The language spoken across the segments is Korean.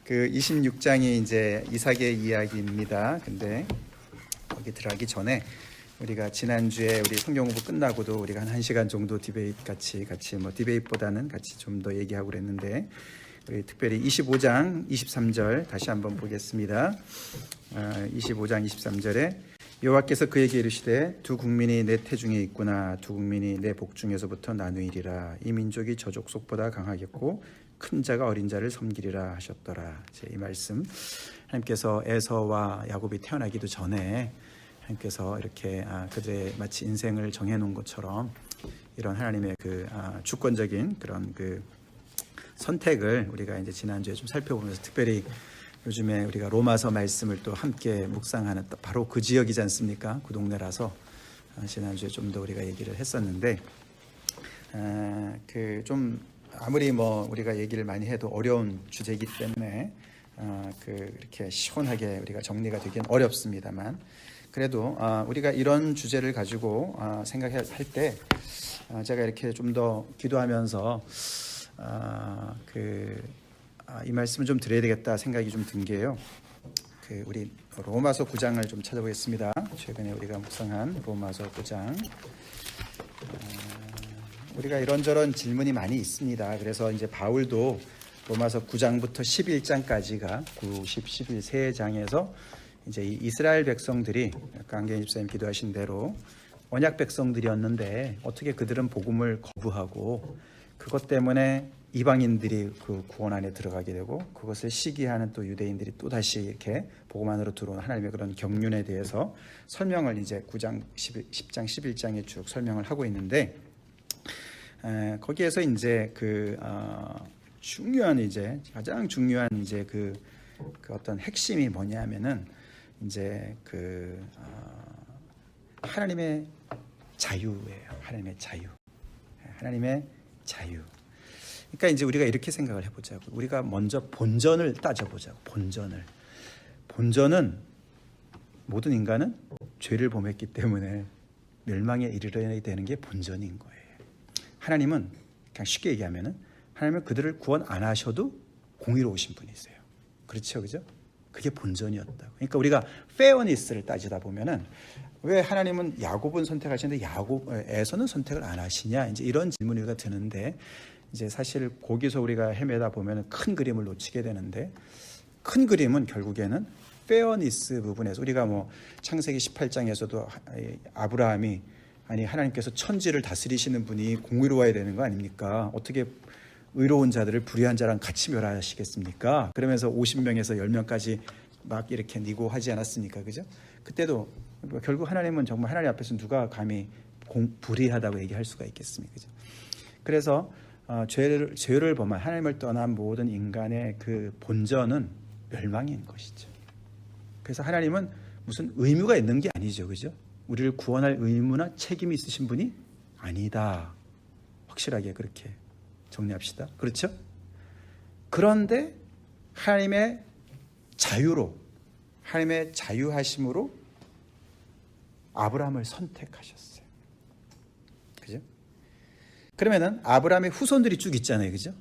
그 26장이 이제 이삭의 이야기입니다. 근데 거기 들어가기 전에 우리가 지난주에 우리 성경 공부 끝나고도 우리가 한 1시간 정도 디베이트 같이 뭐 디베이트보다는 같이 좀 더 얘기하고 그랬는데 우리 특별히 25장 23절 다시 한번 보겠습니다. 25장 23절에 여호와께서 그에게 이르시되 두 국민이 내 태중에 있구나. 두 국민이 내 복중에서부터 나누이리라. 이 민족이 저 족속보다 강하겠고 큰 자가 어린 자를 섬기리라 하셨더라. 이 말씀 하나님께서 에서와 야곱이 태어나기도 전에 하나님께서 이렇게 그들의 마치 인생을 정해놓은 것처럼 이런 하나님의 그 주권적인 그런 그 선택을 우리가 이제 지난주에 좀 살펴보면서 특별히 요즘에 우리가 로마서 말씀을 또 함께 묵상하는 바로 그 지역이지 않습니까? 그 동네라서 지난주에 좀 더 우리가 얘기를 했었는데 그 좀 아무리 뭐 우리가 얘기를 많이 해도 어려운 주제이기 때문에 그 이렇게 시원하게 우리가 정리가 되긴 어렵습니다만 그래도 우리가 이런 주제를 가지고 생각할 때 제가 이렇게 좀 더 기도하면서 이 말씀을 좀 드려야 되겠다 생각이 좀 든 게요. 그 우리 로마서 9장을 좀 찾아보겠습니다. 최근에 우리가 묵상한 로마서 9장. 우리가 이런저런 질문이 많이 있습니다. 그래서 이제 바울도 로마서 9장부터 11장까지가 9, 10, 11 세 장에서 이제 이 이스라엘 백성들이 아까 안경 집사님 기도하신 대로 언약 백성들이었는데 어떻게 그들은 복음을 거부하고 그것 때문에 이방인들이 그 구원 안에 들어가게 되고 그것을 시기하는 또 유대인들이 또 다시 이렇게 복음 안으로 들어오는 하나님의 그런 경륜에 대해서 설명을 이제 9장, 10장, 11장에 쭉 설명을 하고 있는데 거기에서 이제 중요한 이제 가장 중요한 이제 그 어떤 핵심이 뭐냐면은 이제 하나님의 자유예요. 하나님의 자유. 하나님의 자유. 그러니까 이제 우리가 이렇게 생각을 해보자고. 우리가 먼저 본전을 따져보자고. 본전은 모든 인간은 죄를 범했기 때문에 멸망에 이르러야 되는 게 본전인 거예요. 하나님은 그냥 쉽게 얘기하면은 하나님은 그들을 구원 안 하셔도 공의로우신 분이세요. 그렇죠, 그죠? 그게 본전이었다고. 그러니까 우리가 페어니스를 따지다 보면은 왜 하나님은 야곱은 선택하시는데 에서는 선택을 안 하시냐? 이제 이런 질문이 우리가 드는데 이제 사실 거기서 우리가 헤매다 보면은 큰 그림을 놓치게 되는데 큰 그림은 결국에는 페어니스 부분에서 우리가 뭐 창세기 18장에서도 아브라함이 하나님께서 천지를 다스리시는 분이 공의로워야 되는 거 아닙니까? 어떻게 의로운 자들을 불의한 자랑 같이 멸하시겠습니까? 그러면서 50명에서 10명까지 막 이렇게 니고하지 않았습니까? 그죠? 그때도 결국 하나님은 정말 하나님 앞에서 누가 감히 불의하다고 얘기할 수가 있겠습니까? 그죠? 그래서 죄를 범한 하나님을 떠난 모든 인간의 그 본전은 멸망인 것이죠. 그래서 하나님은 무슨 의무가 있는 게 아니죠. 그죠? 우리를 구원할 의무나 책임이 있으신 분이 아니다. 확실하게 그렇게 정리합시다. 그렇죠? 그런데 하나님의 자유로, 하나님의 자유하심으로 아브라함을 선택하셨어요. 그죠? 그러면은 아브라함의 후손들이 쭉 있잖아요. 그죠?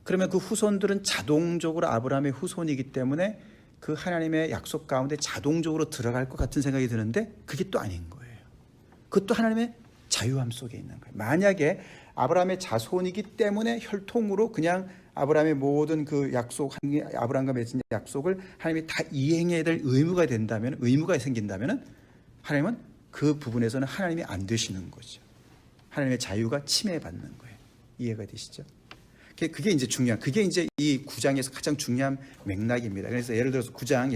그러면 그 후손들은 자동적으로 아브라함의 후손이기 때문에 그 하나님의 약속 가운데 자동적으로 들어갈 것 같은 생각이 드는데 그게 또 아닌 거예요. 그것도 하나님의 자유함 속에 있는 거예요. 만약에 아브라함의 자손이기 때문에 혈통으로 그냥 아브라함의 모든 그 약속, 아브라함과 맺은 약속을 하나님이 다 이행해야 될 의무가 생긴다면 하나님은 그 부분에서는 하나님이 안 되시는 거죠. 하나님의 자유가 침해받는 거예요. 이해가 되시죠? 그게 이제 그게 이제 이 9장에서 가장 중요한 맥락입니다. 그래서 예를 들어서 9장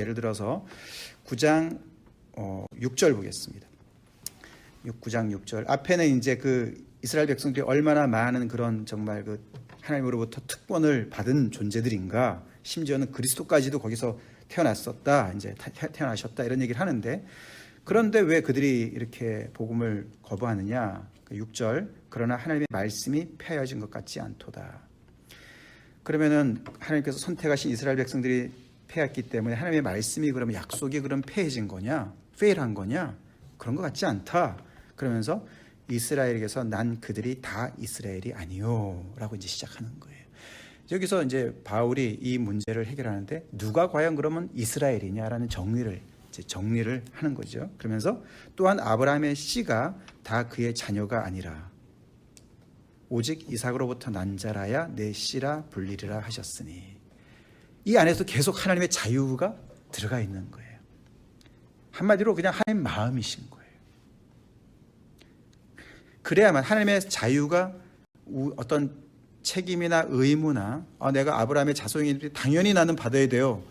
6절 보겠습니다. 9장 6절. 앞에는 이제 그 이스라엘 백성들이 얼마나 많은 그런 정말 그 하나님으로부터 특권을 받은 존재들인가. 심지어는 그리스도까지도 거기서 태어났었다. 이제 태어나셨다. 이런 얘기를 하는데 그런데 왜 그들이 이렇게 복음을 거부하느냐? 6절. 그러나 하나님의 말씀이 폐하여진 것 같지 않도다. 그러면은 하나님께서 선택하신 이스라엘 백성들이 패했기 때문에 하나님의 말씀이 그러면 약속이 그럼 폐해진 거냐? 페일한 거냐? 그런 것 같지 않다. 그러면서 이스라엘에게서 난 그들이 다 이스라엘이 아니요 라고 이제 시작하는 거예요. 여기서 이제 바울이 이 문제를 해결하는데 누가 과연 그러면 이스라엘이냐라는 정리를 하는 거죠. 그러면서 또한 아브라함의 씨가 다 그의 자녀가 아니라 오직 이삭으로부터 난 자라야 내 씨라 불리리라 하셨으니, 이 안에서 계속 하나님의 자유가 들어가 있는 거예요. 한마디로 그냥 하나님 마음이신 거예요. 그래야만 하나님의 자유가 어떤 책임이나 의무나 내가 아브라함의 자손인데 당연히 나는 받아야 돼요,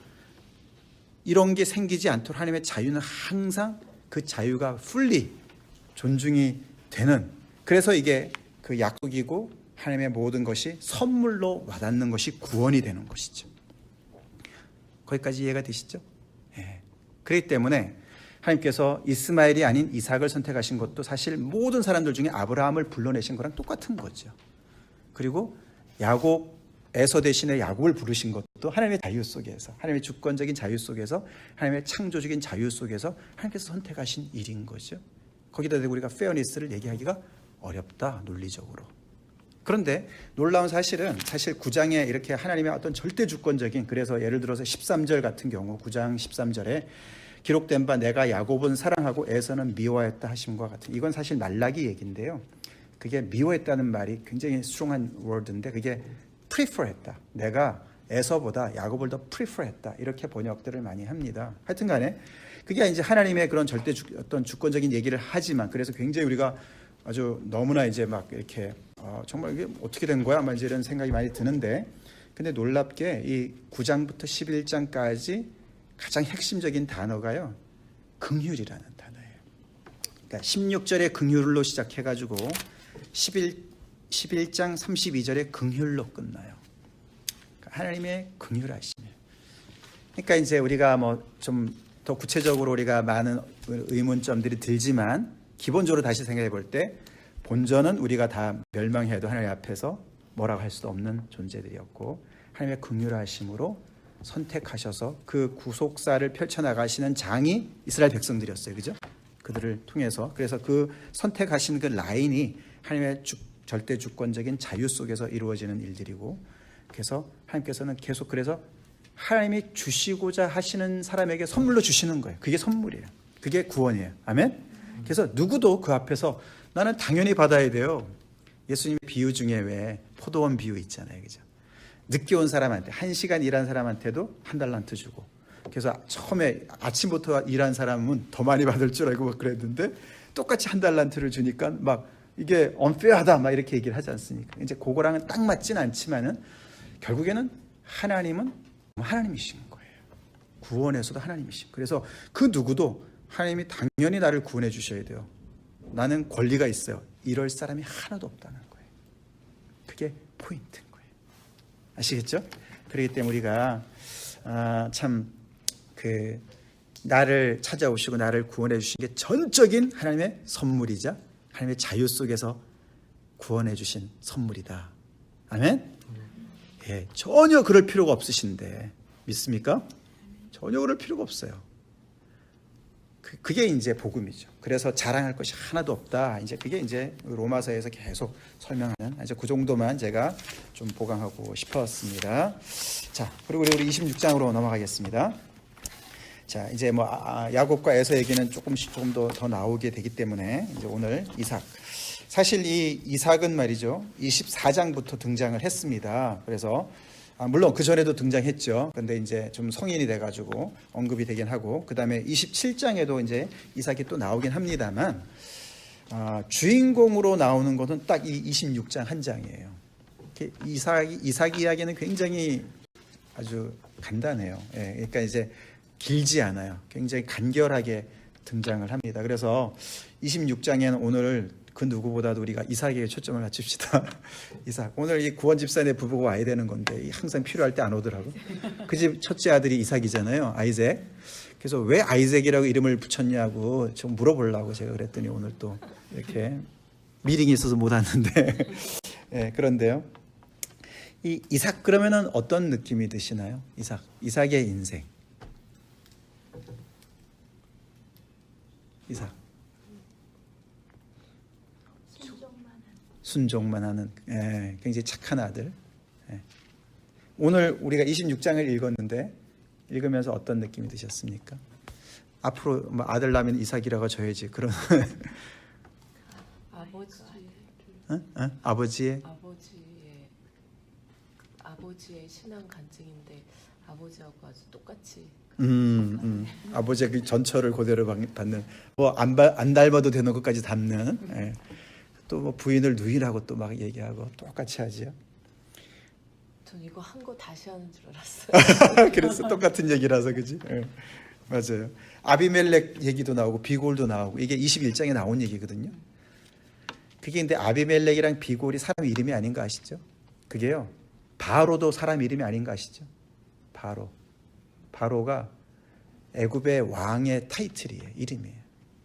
이런 게 생기지 않도록 하나님의 자유는 항상 그 자유가 풀리 존중이 되는, 그래서 이게 그 약속이고 하나님의 모든 것이 선물로 와닿는 것이 구원이 되는 것이죠. 거기까지 이해가 되시죠? 예. 그렇기 때문에 하나님께서 이스마엘이 아닌 이삭을 선택하신 것도 사실 모든 사람들 중에 아브라함을 불러내신 거랑 똑같은 거죠. 그리고 야곱, 에서 대신에 야곱을 부르신 것도 하나님의 자유 속에서, 하나님의 주권적인 자유 속에서, 하나님의 창조적인 자유 속에서 하나님께서 선택하신 일인 거죠. 거기다 대고 우리가 페어니스를 얘기하기가 어렵다, 논리적으로. 그런데 놀라운 사실은 사실 9장에 이렇게 하나님의 어떤 절대 주권적인, 그래서 예를 들어서 13절 같은 경우 9장 13절에 기록된 바 내가 야곱은 사랑하고 에서는 미워했다 하심과 같은, 이건 사실 말라기 얘기인데요. 그게 미워했다는 말이 굉장히 스트롱한 워드인데 그게 prefer했다, 내가 에서보다 야곱을 더 prefer했다, 이렇게 번역들을 많이 합니다. 하여튼 간에 그게 이제 하나님의 그런 절대 어떤 주권적인 얘기를 하지만, 그래서 굉장히 우리가 아주 너무나 이제 막 이렇게 정말 이게 어떻게 된 거야? 아마 이제 이런 생각이 많이 드는데, 근데 놀랍게 이 9장부터 11장까지 가장 핵심적인 단어가요, 긍휼이라는 단어예요. 그러니까 16절에 긍휼로 시작해가지고 11장 32절에 긍휼로 끝나요. 그러니까 하나님의 긍휼하심이에요. 그러니까 이제 우리가 뭐 좀 더 구체적으로 우리가 많은 의문점들이 들지만, 기본적으로 다시 생각해 볼 때 본전은 우리가 다 멸망해도 하나님 앞에서 뭐라고 할 수도 없는 존재들이었고, 하나님의 긍휼하심으로 선택하셔서 그 구속사를 펼쳐나가시는 장이 이스라엘 백성들이었어요. 그죠? 그들을 통해서. 그래서 그 선택하신 그 라인이 하나님의 절대 주권적인 자유 속에서 이루어지는 일들이고, 그래서 하나님께서는 계속 그래서 하나님이 주시고자 하시는 사람에게 선물로 주시는 거예요. 그게 선물이에요. 그게 구원이에요. 아멘? 그래서 누구도 그 앞에서 나는 당연히 받아야 돼요. 예수님의 비유 중에 왜 포도원 비유 있잖아요. 그죠? 늦게 온 사람한테, 1시간 일한 사람한테도 1달란트 주고, 그래서 처음에 아침부터 일한 사람은 더 많이 받을 줄 알고 막 그랬는데 똑같이 1달란트를 주니까 막 이게 unfair하다 막 이렇게 얘기를 하지 않습니까? 이제 그거랑은 딱 맞진 않지만은 결국에는 하나님은 하나님이신 거예요. 구원에서도 하나님이신. 그래서 그 누구도 하나님이 당연히 나를 구원해 주셔야 돼요, 나는 권리가 있어요, 이럴 사람이 하나도 없다는 거예요. 그게 포인트인 거예요. 아시겠죠? 그렇기 때문에 우리가 참 그 나를 찾아오시고 나를 구원해 주신 게 전적인 하나님의 선물이자 하나님의 자유 속에서 구원해 주신 선물이다. 아멘? 예, 전혀 그럴 필요가 없으신데 믿습니까? 전혀 그럴 필요가 없어요. 그게 이제 복음이죠. 그래서 자랑할 것이 하나도 없다. 이제 그게 이제 로마서에서 계속 설명하는, 이제 그 정도만 제가 좀 보강하고 싶었습니다. 자, 그리고 우리 26장으로 넘어가겠습니다. 자, 이제 뭐 야곱과 에서 얘기는 조금 더 나오게 되기 때문에 이제 오늘 이삭. 사실 이 이삭은 말이죠, 24장부터 등장을 했습니다. 그래서 물론 그 전에도 등장했죠. 근데 이제 좀 성인이 돼가지고 언급이 되긴 하고, 그 다음에 27장에도 이제 이삭이 또 나오긴 합니다만, 주인공으로 나오는 것은 딱 이 26장 한 장이에요. 이삭 이야기는 굉장히 아주 간단해요. 예, 그러니까 이제 길지 않아요. 굉장히 간결하게 등장을 합니다. 그래서 26장에는 오늘 그 누구보다도 우리가 이삭에게 초점을 맞춥시다. 이삭. 오늘 이 구원 집사네 부부가 와야 되는 건데 항상 필요할 때 안 오더라고. 그 집 첫째 아들이 이삭이잖아요. 아이색. 그래서 왜 아이색이라고 이름을 붙였냐고 좀 물어보려고 제가 그랬더니 오늘 또 이렇게 미팅이 있어서 못 왔는데. 네, 그런데요. 이 이삭 그러면은 어떤 느낌이 드시나요? 이삭의 인생. 이삭. 순종만 하는, 굉장히 착한 아들. 오늘 우리가 26장을 읽었는데 읽으면서 어떤 느낌이 드셨습니까? 앞으로 뭐 아들 낳으면 이삭이라고 줘야지 그런 아버지의 신앙 간증인데 아버지하고 아주 똑같이 아버지의 그 전처를 그대로 받는 뭐 안 닮아도 되는 것까지 담는 예. 또 뭐 부인을 누이라고 또 막 얘기하고 똑같이 하지요. 전 이거 한 거 다시 하는 줄 알았어요. 그래서 똑같은 얘기라서 그지? 예. 맞아요. 아비멜렉 얘기도 나오고 비골도 나오고 이게 21장에 나온 얘기거든요. 그게 근데 아비멜렉이랑 비골이 사람 이름이 아닌 거 아시죠? 그게요. 바로도 사람 이름이 아닌 거 아시죠? 바로가 애굽의 왕의 타이틀이에요. 이름이에요.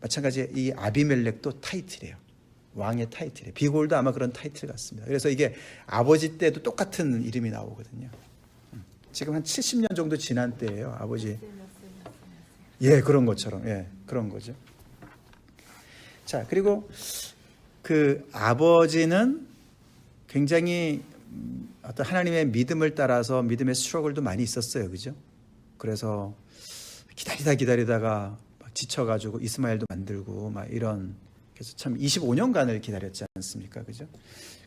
마찬가지 이 아비멜렉도 타이틀이에요. 왕의 타이틀이에요. 비골도 아마 그런 타이틀 같습니다. 그래서 이게 아버지 때도 똑같은 이름이 나오거든요. 지금 한 70년 정도 지난 때예요. 아버지. 예, 그런 것처럼. 예, 그런 거죠. 자, 그리고 그 아버지는 굉장히 어떤 하나님의 믿음을 따라서 믿음의 스트러글도 많이 있었어요. 그죠? 그래서 기다리다가 막 지쳐가지고 이스마엘도 만들고 막 이런, 그래서 참 25년간을 기다렸지 않습니까? 그죠?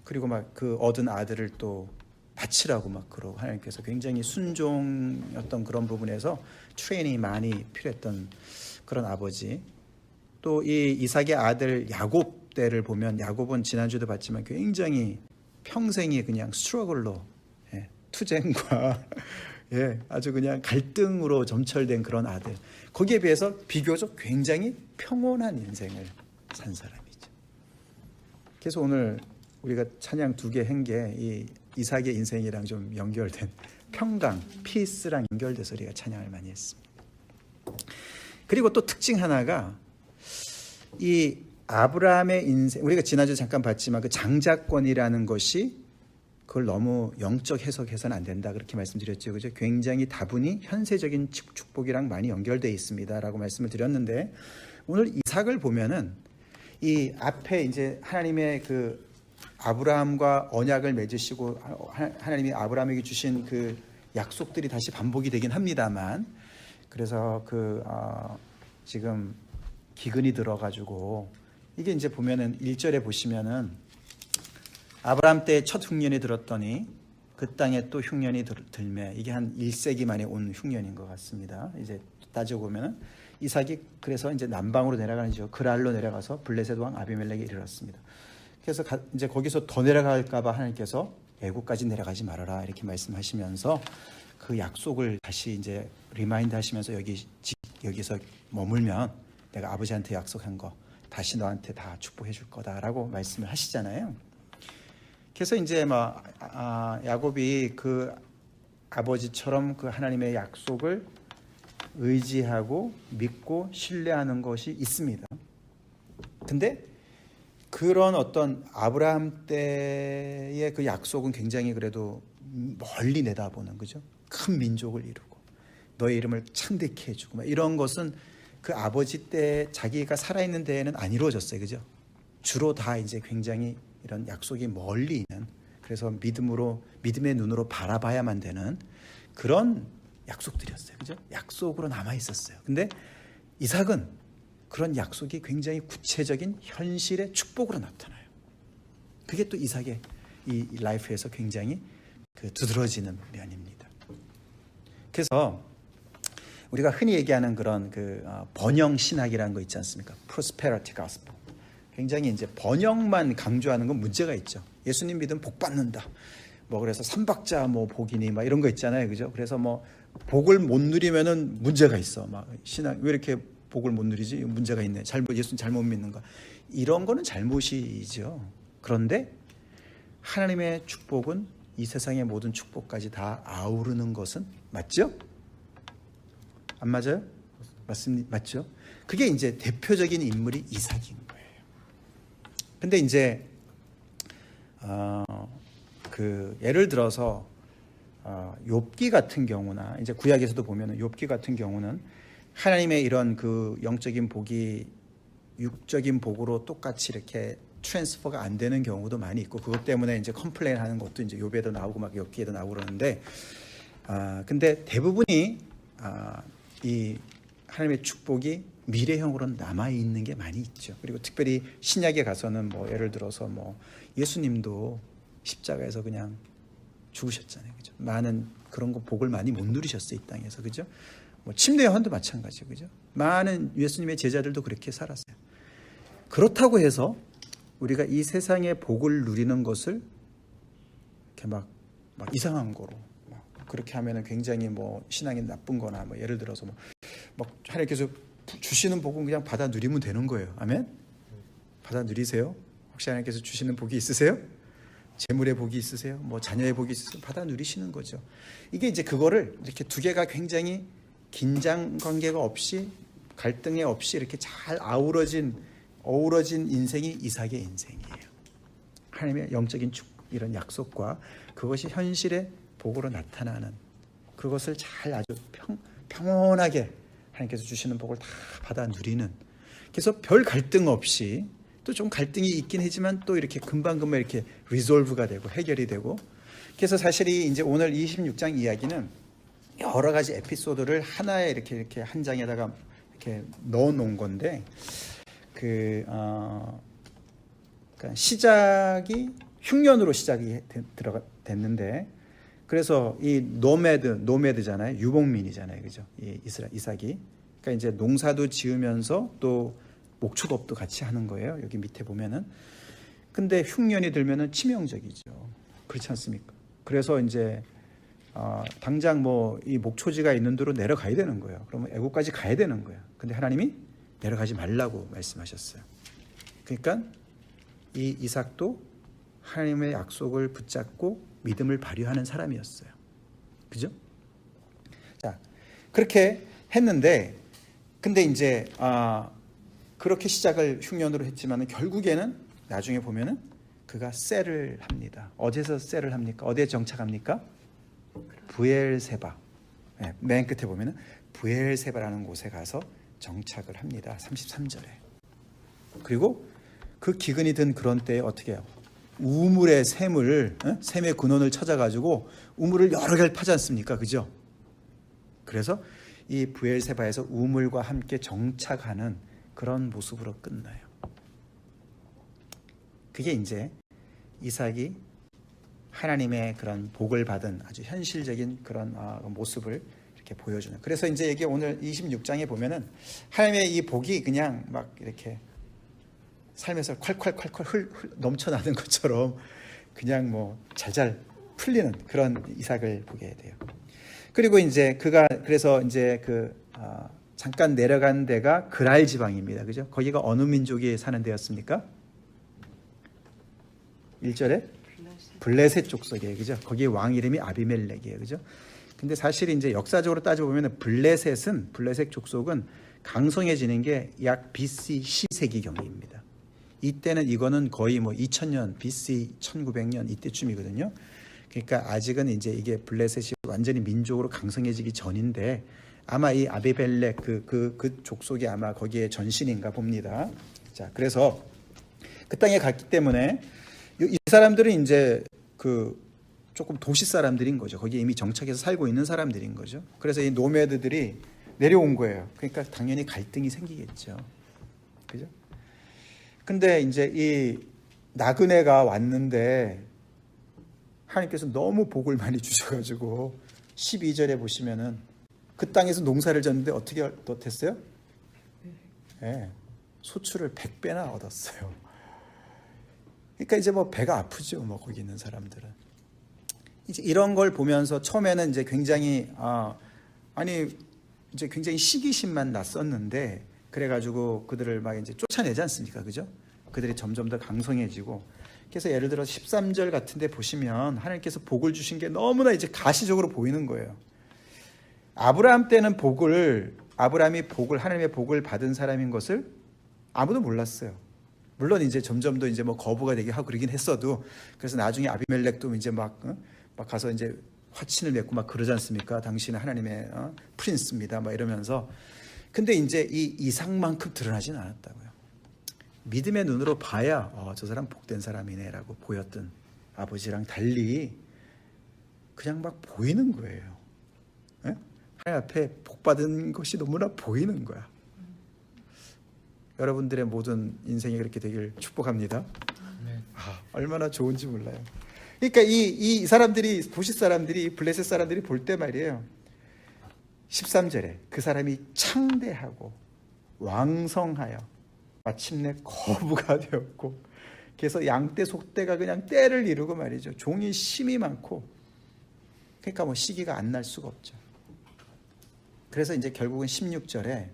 그리고 막 그 얻은 아들을 또 바치라고 막 그러고 하나님께서 굉장히 순종했던 그런 부분에서 트레이닝이 많이 필요했던 그런 아버지. 또 이 이삭의 아들 야곱 때를 보면 야곱은 지난주에도 봤지만 굉장히 평생이 그냥 스트러글로 투쟁과 아주 그냥 갈등으로 점철된 그런 아들. 거기에 비해서 비교적 굉장히 평온한 인생을 산 사람이죠. 그래서 오늘 우리가 찬양 2개 한 게 이 이삭의 인생이랑 좀 연결된 평강, 피스랑 연결돼서 우리가 찬양을 많이 했습니다. 그리고 또 특징 하나가 이 아브라함의 인생, 우리가 지난주에 잠깐 봤지만 그 장자권이라는 것이 그걸 너무 영적 해석해서는 안 된다 그렇게 말씀드렸죠. 그죠? 굉장히 다분히 현세적인 축복이랑 많이 연결되어 있습니다라고 말씀을 드렸는데 오늘 이삭을 보면은 이 앞에 이제 하나님의 그 아브라함과 언약을 맺으시고 하나님이 아브라함에게 주신 그 약속들이 다시 반복이 되긴 합니다만 그래서 지금 기근이 들어가지고 이게 이제 보면은 1절에 보시면은 아브라함 때 첫 흉년이 들었더니 그 땅에 또 흉년이 들매 이게 한 1세기 만에 온 흉년인 것 같습니다. 이제 따지고 보면은 이삭이 그래서 이제 남방으로 내려가는죠. 그랄로 내려가서 블레셋 왕 아비멜렉에 이르렀습니다. 그래서 이제 거기서 더 내려갈까봐 하나님께서 애국까지 내려가지 말아라 이렇게 말씀하시면서 그 약속을 다시 이제 리마인드 하시면서 여기서 머물면 내가 아버지한테 약속한 거 다시 너한테 다 축복해 줄 거다라고 말씀을 하시잖아요. 그래서 이제 야곱이 그 아버지처럼 그 하나님의 약속을 의지하고 믿고 신뢰하는 것이 있습니다. 근데 그런 어떤 아브라함 때의 그 약속은 굉장히 그래도 멀리 내다보는 거죠. 큰 민족을 이루고 너의 이름을 창대케 해주고 이런 것은 그 아버지 때 자기가 살아있는 데에는 안 이루어졌어요. 그죠? 주로 다 이제 굉장히 이런 약속이 멀리 있는, 그래서 믿음의 눈으로 바라봐야만 되는 그런 약속들이었어요. 그죠? 약속으로 남아 있었어요. 근데 이삭은 그런 약속이 굉장히 구체적인 현실의 축복으로 나타나요. 그게 또 이삭의 이 라이프에서 굉장히 그 두드러지는 면입니다. 그래서 우리가 흔히 얘기하는 그런 그 번영 신학이라는 거 있지 않습니까? prosperity gospel. 굉장히 이제 번영만 강조하는 건 문제가 있죠. 예수님 믿으면 복 받는다. 그래서 삼박자 복이니 이런 거 있잖아요. 그죠? 그래서 복을 못 누리면은 문제가 있어. 신앙 왜 이렇게 복을 못 누리지? 문제가 있네. 예수님 잘못 믿는가? 이런 거는 잘못이죠. 그런데 하나님의 축복은 이 세상의 모든 축복까지 다 아우르는 것은 맞죠? 안 맞아요? 맞죠? 그게 이제 대표적인 인물이 이삭인 거예요. 근데 이제 예를 들어서 욥기 같은 경우나 이제 구약에서도 보면은 욥기 같은 경우는 하나님의 이런 그 영적인 복이 육적인 복으로 똑같이 이렇게 트랜스퍼가 안 되는 경우도 많이 있고 그것 때문에 이제 컴플레인 하는 것도 이제 욥에도 나오고 막 욥기에도 나오고 그러는데 근데 대부분이 이 하나님의 축복이 미래형으로 남아 있는 게 많이 있죠. 그리고 특별히 신약에 가서는 뭐 예를 들어서 뭐 예수님도 십자가에서 그냥 죽으셨잖아요. 그죠? 많은 그런 거 복을 많이 못 누리셨어요, 이 땅에서. 그죠? 뭐 침례 요한도 마찬가지고. 그죠? 많은 예수님의 제자들도 그렇게 살았어요. 그렇다고 해서 우리가 이 세상의 복을 누리는 것을 이렇게 막 이상한 거로 막 그렇게 하면은 굉장히 뭐 신앙이 나쁜 거나 뭐 예를 들어서 막 하나님께서 주시는 복은 그냥 받아 누리면 되는 거예요. 아멘? 받아 누리세요. 혹시 하나님께서 주시는 복이 있으세요? 재물의 복이 있으세요? 뭐 자녀의 복이 있으세요? 받아 누리시는 거죠. 이게 이제 그거를 이렇게 두 개가 굉장히 긴장 관계가 없이 갈등이 없이 이렇게 잘 어우러진 인생이 이삭의 인생이에요. 하나님의 영적인 이런 약속과 그것이 현실의 복으로 나타나는 그것을 잘 아주 평온하게 하나님께서 주시는 복을 다 받아 누리는. 그래서 별 갈등 없이 또 좀 갈등이 있긴 하지만 또 이렇게 금방금방 이렇게 리졸브가 되고 해결이 되고. 그래서 사실 이제 오늘 26장 이야기는 여러 가지 에피소드를 하나에 이렇게 한 장에다가 이렇게 넣어 놓은 건데 그러니까 시작이 흉년으로 시작이 됐는데 그래서 이 노매드잖아요. 유목민이잖아요. 그죠? 이 이삭이. 그러니까 이제 농사도 지으면서 또 목축업도 같이 하는 거예요. 여기 밑에 보면은. 근데 흉년이 들면은 치명적이죠. 그렇지 않습니까? 그래서 이제 당장 뭐 이 목초지가 있는 데로 내려가야 되는 거예요. 그러면 애국까지 가야 되는 거예요. 근데 하나님이 내려가지 말라고 말씀하셨어요. 그러니까 이 이삭도 하나님의 약속을 붙잡고 믿음을 발휘하는 사람이었어요. 그죠? 자, 그렇게 했는데 근데 이제 그렇게 시작을 흉년으로 했지만 결국에는 나중에 보면은 그가 셀을 합니다. 어디서 셀을 합니까? 어디에 정착합니까? 부엘세바. 네, 맨 끝에 보면은 부엘세바라는 곳에 가서 정착을 합니다. 33절에. 그리고 그 기근이 든 그런 때에 어떻게 해요? 우물의 샘의 근원을 찾아가지고 우물을 여러 개를 파지 않습니까? 그죠? 그래서 이 부엘세바에서 우물과 함께 정착하는 그런 모습으로 끝나요. 그게 이제 이삭이 하나님의 그런 복을 받은 아주 현실적인 그런 모습을 이렇게 보여주는. 그래서 이제 이게 오늘 26장에 보면은 하나님의 이 복이 그냥 막 이렇게 삶에서 콸콸콸콸 넘쳐나는 것처럼 그냥 뭐 잘잘 풀리는 그런 이삭을 보게 돼요. 그리고 이제 그가 그래서 이제 잠깐 내려간 데가 그랄 지방입니다. 그죠? 거기가 어느 민족이 사는 데였습니까? 1절에 블레셋 족속이에요. 그죠? 거기 왕 이름이 아비멜렉이에요. 그죠? 근데 사실 이제 역사적으로 따져보면 블레셋 족속은 강성해지는 게 약 BC 10세기경입니다. 이때는 이거는 거의 뭐 2000년 BC 1900년 이때쯤이거든요. 그러니까 아직은 이제 이게 블레셋이 완전히 민족으로 강성해지기 전인데 아마 이 아비멜렉 그 족속이 아마 거기에 전신인가 봅니다. 자, 그래서 그 땅에 갔기 때문에 이 사람들은 이제 조금 도시 사람들인 거죠. 거기에 이미 정착해서 살고 있는 사람들인 거죠. 그래서 이 노매드들이 내려온 거예요. 그러니까 당연히 갈등이 생기겠죠. 그죠? 근데 이제 이 나그네가 왔는데 하나님께서 너무 복을 많이 주셔가지고 12절에 보시면은 그 땅에서 농사를 졌는데 어떻게 됐어요? 네, 소출을 100배나 얻었어요. 그러니까 이제 뭐 배가 아프죠. 뭐 거기 있는 사람들은. 이제 이런 걸 보면서 처음에는 이제 굉장히 이제 굉장히 시기심만 났었는데 그래가지고 그들을 막 이제 쫓아내지 않습니까? 그죠? 그들이 점점 더 강성해지고. 그래서 예를 들어 13절 같은데 보시면 하나님께서 복을 주신 게 너무나 이제 가시적으로 보이는 거예요. 아브라함 때는 아브라함이 하나님의 복을 받은 사람인 것을 아무도 몰랐어요. 물론 이제 점점 더 이제 뭐 거부가 되게 하고 그러긴 했어도 그래서 나중에 아비멜렉도 이제 막 가서 이제 화친을 맺고 막 그러지 않습니까? 당신은 하나님의 프린스입니다. 막 이러면서. 근데 이제 이 이삭만큼 드러나지는 않았다고요. 믿음의 눈으로 봐야 저 사람 복된 사람이네라고 보였던 아버지랑 달리 그냥 막 보이는 거예요. 예? 하나님 앞에 복받은 것이 너무나 보이는 거야. 여러분들의 모든 인생이 그렇게 되길 축복합니다. 얼마나 좋은지 몰라요. 그러니까 이 사람들이, 도시 사람들이, 블레셋 사람들이 볼 때 말이에요, 13절에 그 사람이 창대하고 왕성하여 마침내 거부가 되었고, 그래서 양떼 속떼가 그냥 떼를 이루고 말이죠. 종이 심이 많고, 그러니까 뭐 시기가 안 날 수가 없죠. 그래서 이제 결국은 16절에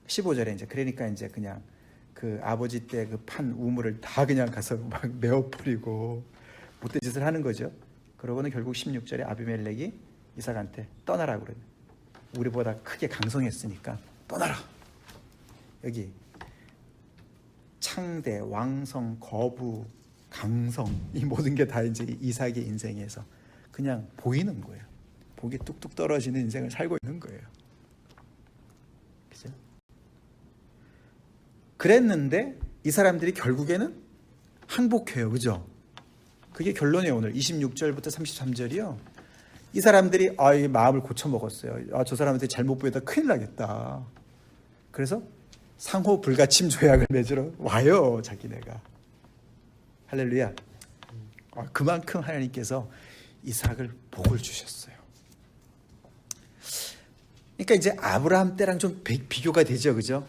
15절에 이제 그러니까 이제 그냥 그 아버지 때 그 판 우물을 다 그냥 가서 막 메어버리고 못된 짓을 하는 거죠. 그러고는 결국 16절에 아비멜렉이 이삭한테 떠나라고 그래요. 우리보다 크게 강성했으니까 떠나라. 여기 창대, 왕성, 거부, 강성, 이 모든 게 다 이제 이삭의 인생에서 그냥 보이는 거예요. 복이 뚝뚝 떨어지는 인생을 살고 있는 거예요. 그죠? 그랬는데 이 사람들이 결국에는 항복해요. 그죠? 그게 결론이에요. 오늘 26절부터 33절이요. 이 사람들이 이 마음을 고쳐 먹었어요. 저 사람한테 잘못 보이다 큰일 나겠다. 그래서 상호 불가침 조약을 맺으러 와요. 자기네가. 할렐루야. 그만큼 하나님께서 이삭을 복을 주셨어요. 그러니까 이제 아브라함 때랑 좀 비교가 되죠. 그죠?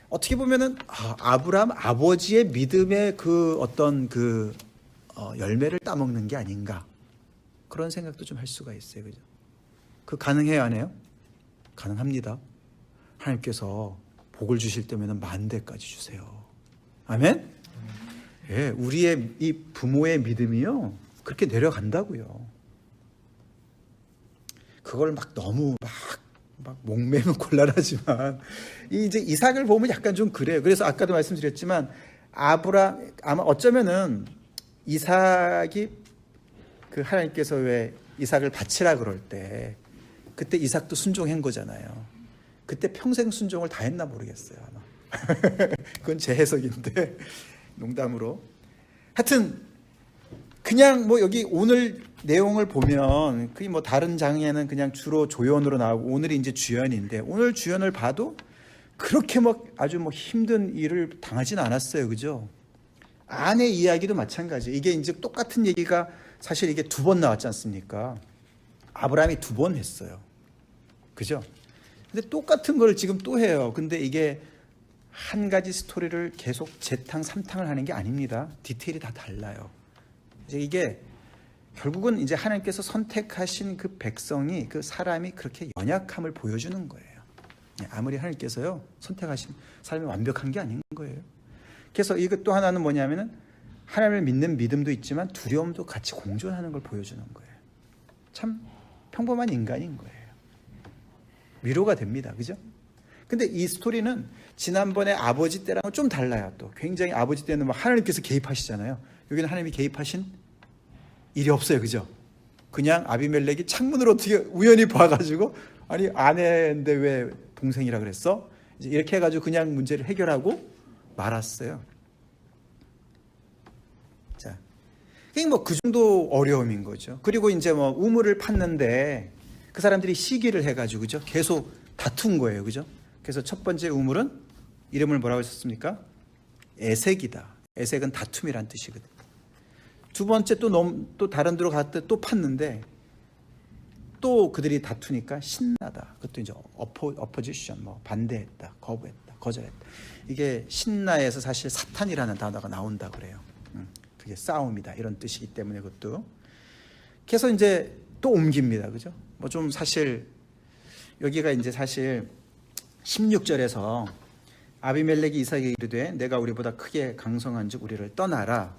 어떻게 보면은 아브라함 아버지의 믿음의 그 어떤 그 열매를 따먹는 게 아닌가, 그런 생각도 좀 할 수가 있어요. 그죠? 그 가능해요, 안 해요? 가능합니다. 하나님께서 복을 주실 때면 10,000대까지 주세요. 아멘? 예, 우리의 이 부모의 믿음이요, 그렇게 내려간다고요. 그걸 막 너무 막 목매면 곤란하지만, 이제 이삭을 보면 약간 좀 그래요. 그래서 아까도 말씀드렸지만 아마 어쩌면은 이삭이 그 하나님께서 왜 이삭을 바치라 그럴 때 그때 이삭도 순종한 거잖아요. 그때 평생 순종을 다 했나 모르겠어요. 아마. 그건 제 해석인데 농담으로. 하여튼 그냥 뭐 여기 오늘 내용을 보면 그게 뭐 다른 장에는 그냥 주로 조연으로 나오고 오늘이 이제 주연인데, 오늘 주연을 봐도 그렇게 막 아주 뭐 힘든 일을 당하진 않았어요. 그죠? 아내 이야기도 마찬가지. 이게 이제 똑같은 얘기가 사실 이게 2번 나왔지 않습니까? 아브라함이 2번 했어요. 그죠? 근데 똑같은 걸 지금 또 해요. 근데 이게 한 가지 스토리를 계속 재탕, 3탕을 하는 게 아닙니다. 디테일이 다 달라요. 이제 이게 결국은 이제 하나님께서 선택하신 그 백성이, 그 사람이 그렇게 연약함을 보여주는 거예요. 아무리 하나님께서요 선택하신 사람이 완벽한 게 아닌 거예요. 그래서 이것 또 하나는 뭐냐면은 하나님을 믿는 믿음도 있지만 두려움도 같이 공존하는 걸 보여주는 거예요. 참 평범한 인간인 거예요. 위로가 됩니다. 그죠? 근데 이 스토리는 지난번에 아버지 때랑은 좀 달라요. 또 굉장히 아버지 때는 막 하나님께서 개입하시잖아요. 여기는 하나님이 개입하신 일이 없어요. 그죠? 그냥 아비멜렉이 창문으로 어떻게 우연히 봐가지고, 아니 아내인데 왜 동생이라 그랬어? 이제 이렇게 해가지고 그냥 문제를 해결하고 말았어요. 자, 뭐 그 정도 어려움인 거죠. 그리고 이제 뭐 우물을 팠는데 그 사람들이 시기를 해가지고 그죠? 계속 다툰 거예요. 그죠? 그래서 첫 번째 우물은 이름을 뭐라고 했었습니까? 에색이다. 에색은 다툼이란 뜻이거든. 두 번째 또 다른 데로 갔다 또 팠는데 또 그들이 다투니까 신나다. 그것도 이제 opposition, 뭐 반대했다, 거부했다, 거절했다. 이게 신나에서 사실 사탄이라는 단어가 나온다 그래요. 그게 싸움이다 이런 뜻이기 때문에 그것도. 그래서 이제 또 옮깁니다. 그죠? 뭐 좀 사실 여기가 이제 사실 16절에서 아비멜렉이 이삭에게 이르되 내가 우리보다 크게 강성한즉 우리를 떠나라.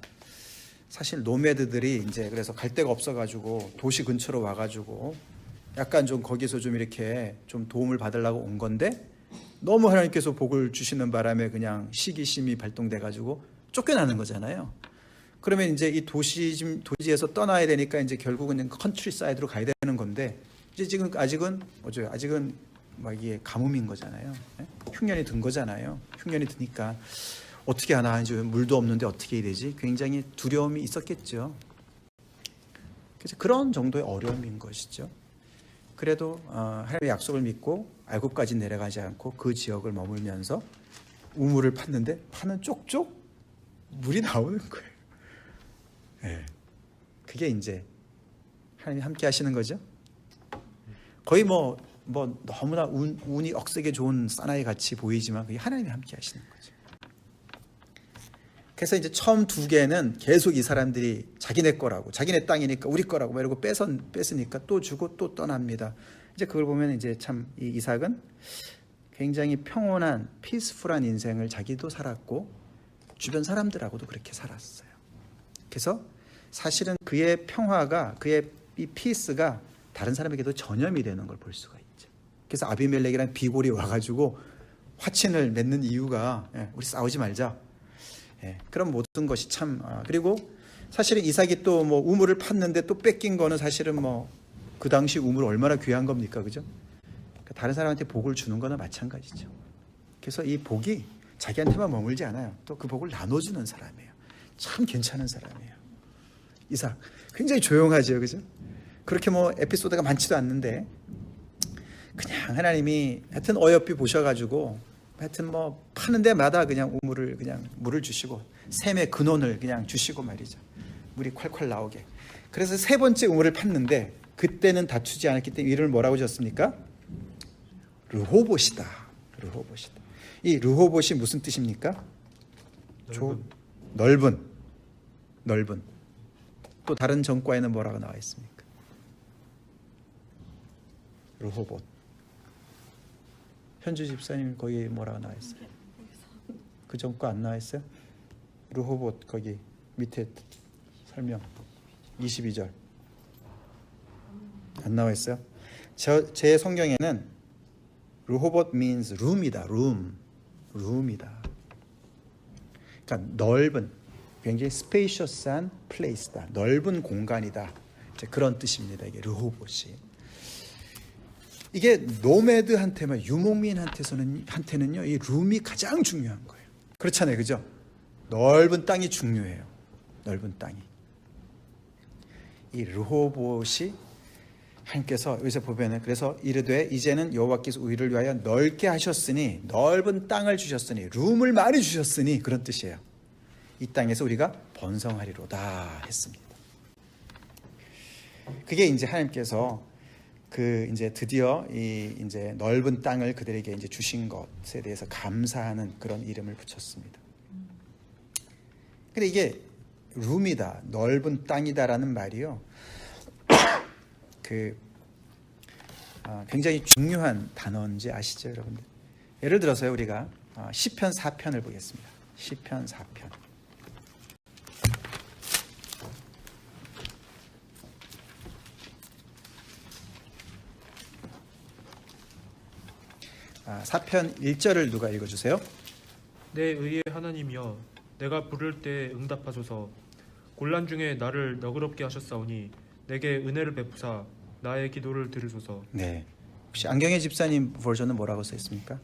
사실 노매드들이 이제 그래서 갈 데가 없어가지고 도시 근처로 와가지고 약간 좀 거기서 좀 이렇게 좀 도움을 받으려고 온 건데, 너무 하나님께서 복을 주시는 바람에 그냥 시기심이 발동돼가지고 쫓겨나는 거잖아요. 그러면 이제 이 도시에서 떠나야 되니까 이제 결국은 컨트리 사이드로 가야 되는 건데, 이제 지금 아직은 막 이게 가뭄인 거잖아요. 흉년이 든 거잖아요. 흉년이 드니까 어떻게 하나, 이제 물도 없는데 어떻게 해야 되지? 굉장히 두려움이 있었겠죠. 그래서 그런 정도의 어려움인 것이죠. 그래도 하나님의 약속을 믿고 애굽까지 내려가지 않고 그 지역을 머물면서 우물을 팠는데 파는 쪽쪽 물이 나오는 거예요. 네. 그게 이제 하나님이 함께 하시는 거죠. 거의 뭐 너무나 운이 억세게 좋은 사나이 같이 보이지만 그게 하나님이 함께 하시는 거죠. 그래서 이제 처음 두 개는 계속 이 사람들이 자기네 거라고, 자기네 땅이니까 우리 거라고 막 이러고 뺏으니까 또 주고 또 떠납니다. 이제 그걸 보면 이제 참 이 이삭은 굉장히 평온한 피스풀한 인생을 자기도 살았고 주변 사람들하고도 그렇게 살았어요. 그래서 사실은 그의 평화가, 그의 이 피스가 다른 사람에게도 전염이 되는 걸 볼 수가 있죠. 그래서 아비멜렉이라는 비골이 와가지고 화친을 맺는 이유가 우리 싸우지 말자. 그런 모든 것이 참 그리고 사실은 이삭이 또 뭐 우물을 팠는데 또 뺏긴 거는 사실은 뭐 그 당시 우물 얼마나 귀한 겁니까, 그죠? 다른 사람한테 복을 주는 거나 마찬가지죠. 그래서 이 복이 자기한테만 머물지 않아요. 또 그 복을 나눠주는 사람이에요. 참 괜찮은 사람이에요. 이삭 굉장히 조용하죠, 그죠? 그렇게 뭐 에피소드가 많지도 않는데 그냥 하나님이 하여튼 어여삐 보셔가지고 하여튼 뭐 파는 데마다 그냥 우물을 그냥 물을 주시고 샘의 근원을 그냥 주시고 말이죠. 물이 콸콸 나오게. 그래서 세 번째 우물을 팠는데 그때는 다투지 않았기 때문에 이름을 뭐라고 지었습니까? 르호봇이다. 르호봇이다. 이 르호봇이 무슨 뜻입니까? 넓은. 또 다른 전과에는 뭐라고 나와 있습니까? 르호봇. 현주 집사님 거기 뭐라고 나와 있어요? 그 전과 안 나와 있어요? 르호봇 거기 밑에 설명 22절 안 나와 있어요? 제 성경에는 르호봇 means room이다. room이다. 그러니까 넓은, 굉장히 spacious한 place다. 넓은 공간이다. 이제 그런 뜻입니다. 이게 르호봇이. 이게 노매드한테만, 유목민한테는요, 이 룸이 가장 중요한 거예요. 그렇잖아요, 그죠? 넓은 땅이 중요해요. 넓은 땅이. 이 르호봇이 하나님께서 여기서 보면은 그래서 이르되 이제는 여호와께서 우리를 위하여 넓게 하셨으니, 넓은 땅을 주셨으니, 룸을 많이 주셨으니, 그런 뜻이에요. 이 땅에서 우리가 번성하리로다 했습니다. 그게 이제 하나님께서 그 이제 드디어 이 이제 넓은 땅을 그들에게 이제 주신 것에 대해서 감사하는 그런 이름을 붙였습니다. 근데 이게 룸이다, 넓은 땅이다라는 말이요. 굉장히 중요한 단어인지 아시죠, 여러분들? 예를 들어서요, 우리가 시편 4편을 보겠습니다. 시편 4편. 4편 1절을 누가 읽어주세요? 내 의의 하나님이여, 내가 부를 때 응답하소서. 곤란 중에 나를 너그럽게 하셨사오니 내게 은혜를 베푸사 나의 기도를 들으소서. 네. 혹시 안경혜 집사님 버전은 뭐라고 써 있습니까?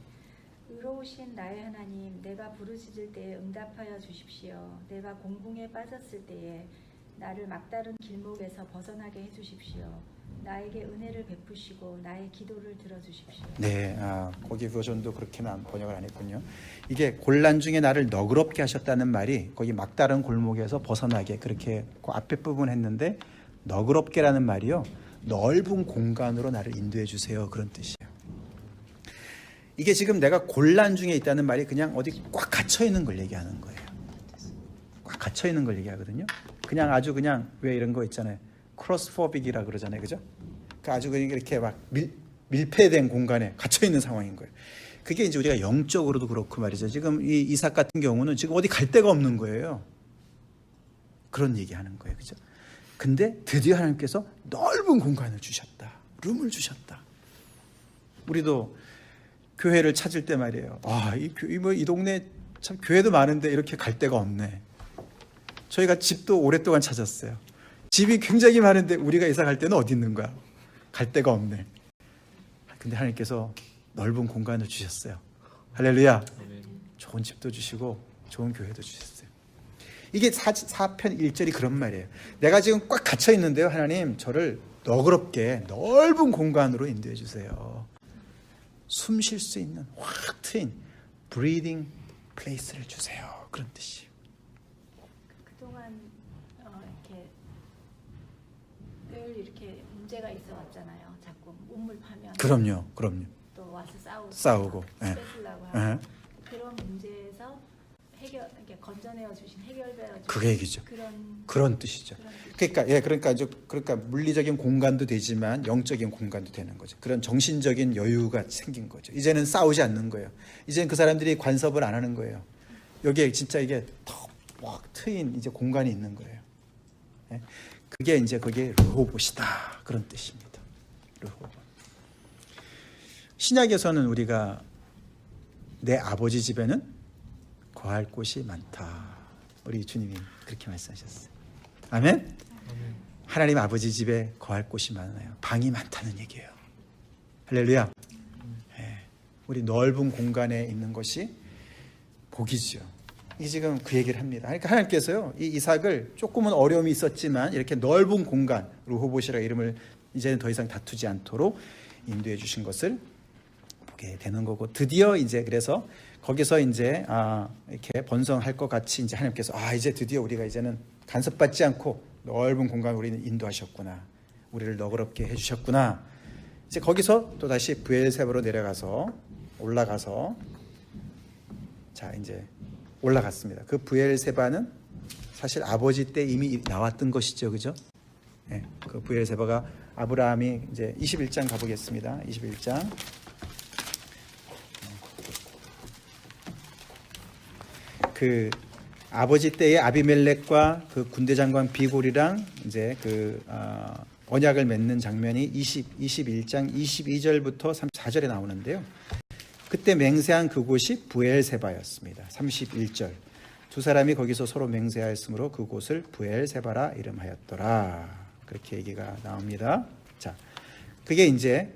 의로우신 나의 하나님, 내가 부르짖을 때에 응답하여 주십시오. 내가 공궁에 빠졌을 때에 나를 막다른 길목에서 벗어나게 해주십시오. 나에게 은혜를 베푸시고 나의 기도를 들어주십시오. 네, 거기 버전도 그렇게는 번역을 안 했군요. 이게 곤란 중에 나를 너그럽게 하셨다는 말이 거기 막다른 골목에서 벗어나게 그렇게 그 앞에 부분 했는데, 너그럽게라는 말이요, 넓은 공간으로 나를 인도해 주세요, 그런 뜻이에요. 이게 지금 내가 곤란 중에 있다는 말이 그냥 어디 꽉 갇혀 있는 걸 얘기하는 거예요. 꽉 갇혀 있는 걸 얘기하거든요. 그냥 아주 그냥 왜 이런 거 있잖아요. 크로스포빅이라 그러잖아요, 그죠? 그 아주 그냥 이렇게 막 밀폐된 공간에 갇혀 있는 상황인 거예요. 그게 이제 우리가 영적으로도 그렇고 말이죠. 지금 이 이삭 같은 경우는 지금 어디 갈 데가 없는 거예요. 그런 얘기하는 거예요, 그죠? 근데 드디어 하나님께서 넓은 공간을 주셨다, 룸을 주셨다. 우리도 교회를 찾을 때 말이에요. 이 동네 참 교회도 많은데 이렇게 갈 데가 없네. 저희가 집도 오랫동안 찾았어요. 집이 굉장히 많은데 우리가 이사 갈 때는 어디 있는 거야? 갈 데가 없네. 근데 하나님께서 넓은 공간을 주셨어요. 할렐루야. 좋은 집도 주시고 좋은 교회도 주셨어요. 이게 4편 1절이 그런 말이에요. 내가 지금 꽉 갇혀 있는데요. 하나님 저를 너그럽게 넓은 공간으로 인도해 주세요. 숨 쉴 수 있는 확 트인 breathing place를 주세요. 그런 뜻이에요. 그동안 이렇게 늘 이렇게 문제가 있어 왔잖아요. 자꾸 우물 파면 그럼요. 또 와서 싸우고. 예. 뺏으려고 예. 하고 그런 문제에서 이렇게 건져내어 주신 해결되어 주신 그 얘기죠. 그런 그런 뜻이죠. 그러니까 물리적인 공간도 되지만 영적인 공간도 되는 거죠. 그런 정신적인 여유가 생긴 거죠. 이제는 싸우지 않는 거예요. 이제는 그 사람들이 간섭을 안 하는 거예요. 여기에 진짜 이게 턱 트인 이제 공간이 있는 거예요. 예? 그게 이제 그게 르호봇이다 그런 뜻입니다. 르호봇. 신약에서는 우리가 내 아버지 집에는 거할 곳이 많다. 우리 주님이 그렇게 말씀하셨어요. 아멘? 하나님 아버지 집에 거할 곳이 많아요. 방이 많다는 얘기예요. 할렐루야. 예. 우리 넓은 공간에 있는 것이 복이죠. 이 지금 그 얘기를 합니다. 그러니까 하나님께서요, 이 이삭을 조금은 어려움이 있었지만 이렇게 넓은 공간, 르호봇이라 이름을 이제는 더 이상 다투지 않도록 인도해 주신 것을 보게 되는 거고, 드디어 이제 그래서 거기서 이제 이렇게 번성할 것 같이 이제 하나님께서 이제 드디어 우리가 이제는 간섭받지 않고 넓은 공간을 우리는 인도하셨구나, 우리를 너그럽게 해주셨구나. 이제 거기서 또 다시 브엘세바로 내려가서 올라가서 자 이제 올라갔습니다. 그 브엘세바는 사실 아버지 때 이미 나왔던 것이죠, 그죠? 네, 그 브엘세바가 아브라함이 이제 21장 가보겠습니다. 21장. 그 아버지 때의 아비멜렉과 그 군대 장관 비골이랑 이제 그 언약을 맺는 장면이 21장 22절부터 34절에 나오는데요. 그때 맹세한 그곳이 브엘세바였습니다. 31절. 두 사람이 거기서 서로 맹세하였으므로 그곳을 브엘세바라 이름하였더라. 그렇게 얘기가 나옵니다. 자, 그게 이제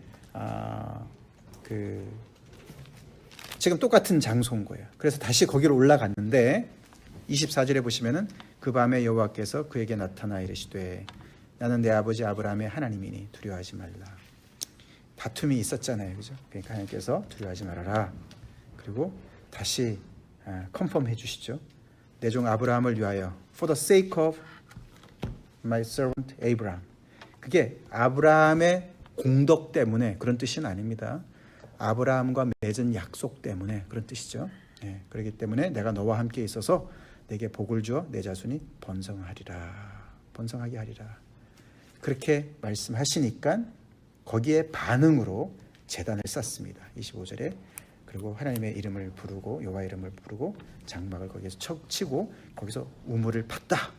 지금 똑같은 장소인 거예요. 그래서 다시 거기로 올라갔는데 24절에 보시면은 그 밤에 여호와께서 그에게 나타나 이르시되 나는 내 아버지 아브라함의 하나님이니 두려워하지 말라. 다툼이 있었잖아요, 그죠? 그러니까 하나님께서 두려워하지 말아라. 그리고 다시 컨펌해 주시죠. 내 종 아브라함을 위하여 for the sake of my servant Abraham. 그게 아브라함의 공덕 때문에 그런 뜻은 아닙니다. 아브라함과 맺은 약속 때문에 그런 뜻이죠. 네, 그렇기 때문에 내가 너와 함께 있어서 내게 복을 주어 내 자손이 번성하게 하리라. 그렇게 말씀하시니까 거기에 반응으로 제단을 쌓습니다. 25절에. 그리고 하나님의 이름을 부르고 여호와 이름을 부르고 장막을 거기에서 치고 거기서 우물을 팠다.